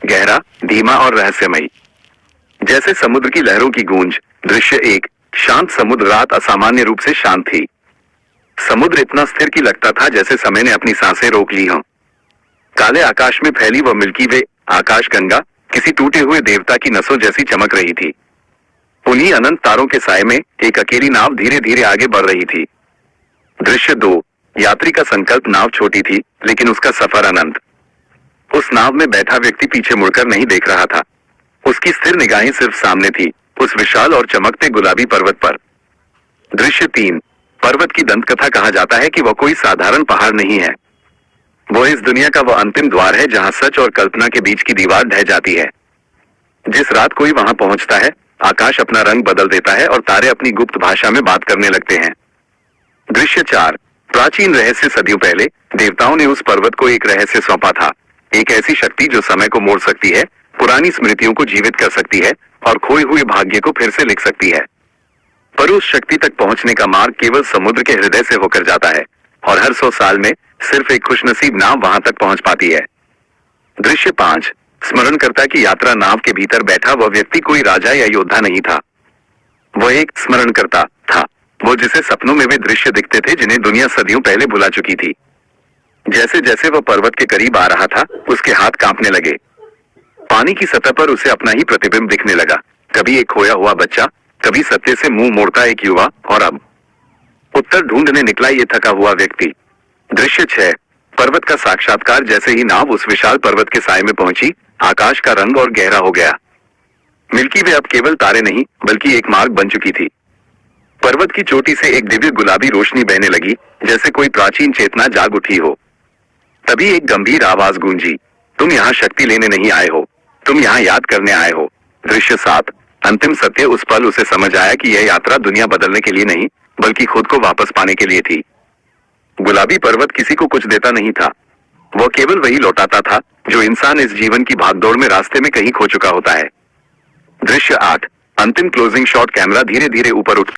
गहरा, धीमा और रहस्यमयी, जैसे समुद्र की लहरों की गूंज। दृश्य एक, शांत समुद्र। रात असामान्य रूप से शांत थी। समुद्र इतना स्थिर कि लगता था जैसे समय ने अपनी सांसें रोक ली हों। काले आकाश में फैली वह मिल्की वे आकाशगंगा किसी टूटे हुए देवता की नसों जैसी चमक रही थी। उन्हीं अनंत तारों के साए में एक अकेली नाव धीरे धीरे आगे बढ़ रही थी। दृश्य दो, यात्री का संकल्प। नाव छोटी थी लेकिन उसका सफर अनंत। उस नाव में बैठा व्यक्ति पीछे मुड़कर नहीं देख रहा था। उसकी स्थिर निगाहें सिर्फ सामने थी, उस विशाल और चमकते गुलाबी पर्वत पर। दृश्य तीन, पर्वत की दंतकथा। कहा जाता है कि वह कोई साधारण पहाड़ नहीं है। वो इस दुनिया का वह अंतिम द्वार है जहां सच और कल्पना के बीच की दीवार ढह जाती है। जिस रात कोई वहां पहुंचता है, आकाश अपना रंग बदल देता है और तारे अपनी गुप्त भाषा में बात करने लगते हैं। दृश्य चार, प्राचीन रहस्य। सदियों पहले देवताओं ने उस पर्वत को एक रहस्य सौंपा था। एक ऐसी शक्ति जो समय को मोड़ सकती है, पुरानी स्मृतियों को जीवित कर सकती है और खोए हुए भाग्य को फिर से लिख सकती है। पर उस शक्ति तक पहुंचने का मार्ग केवल समुद्र के हृदय से होकर जाता है और हर 100 साल में सिर्फ एक खुशनसीब नाव वहां तक पहुंच पाती है। दृश्य पांच, स्मरणकर्ता की यात्रा। नाव के भीतर बैठा वह व्यक्ति कोई राजा या योद्धा नहीं था। वह एक स्मरणकर्ता था, वो जिसे सपनों में वे दृश्य दिखते थे जिन्हें दुनिया सदियों पहले भुला चुकी थी। जैसे जैसे वह पर्वत के करीब आ रहा था, उसके हाथ कांपने लगे। पानी की सतह पर उसे अपना ही प्रतिबिंब दिखने लगा। कभी एक खोया हुआ बच्चा, कभी सत्य से मुंह मोड़ता एक युवा, और अब उत्तर ढूंढने निकला ये थका हुआ व्यक्ति। दृश्य छह, पर्वत का साक्षात्कार। जैसे ही नाव उस विशाल पर्वत के साए में पहुंची, आकाश का रंग और गहरा हो गया। मिल्की वे अब केवल तारे नहीं बल्कि एक मार्ग बन चुकी थी। पर्वत की चोटी से एक दिव्य गुलाबी रोशनी बहने लगी, जैसे कोई प्राचीन चेतना जाग उठी हो। तभी एक गंभीर आवाज गूंजी, तुम यहाँ शक्ति लेने नहीं आए हो, तुम यहाँ याद करने आए हो। दृश्य सात, अंतिम सत्य। उस पल उसे समझ आया कि यह यात्रा दुनिया बदलने के लिए नहीं बल्कि खुद को वापस पाने के लिए थी। गुलाबी पर्वत किसी को कुछ देता नहीं था, वह केवल वही लौटाता था जो इंसान इस जीवन की भागदौड़ में रास्ते में कहीं खो चुका होता है। दृश्य आठ, अंतिम क्लोजिंग शॉट। कैमरा धीरे धीरे ऊपर उठ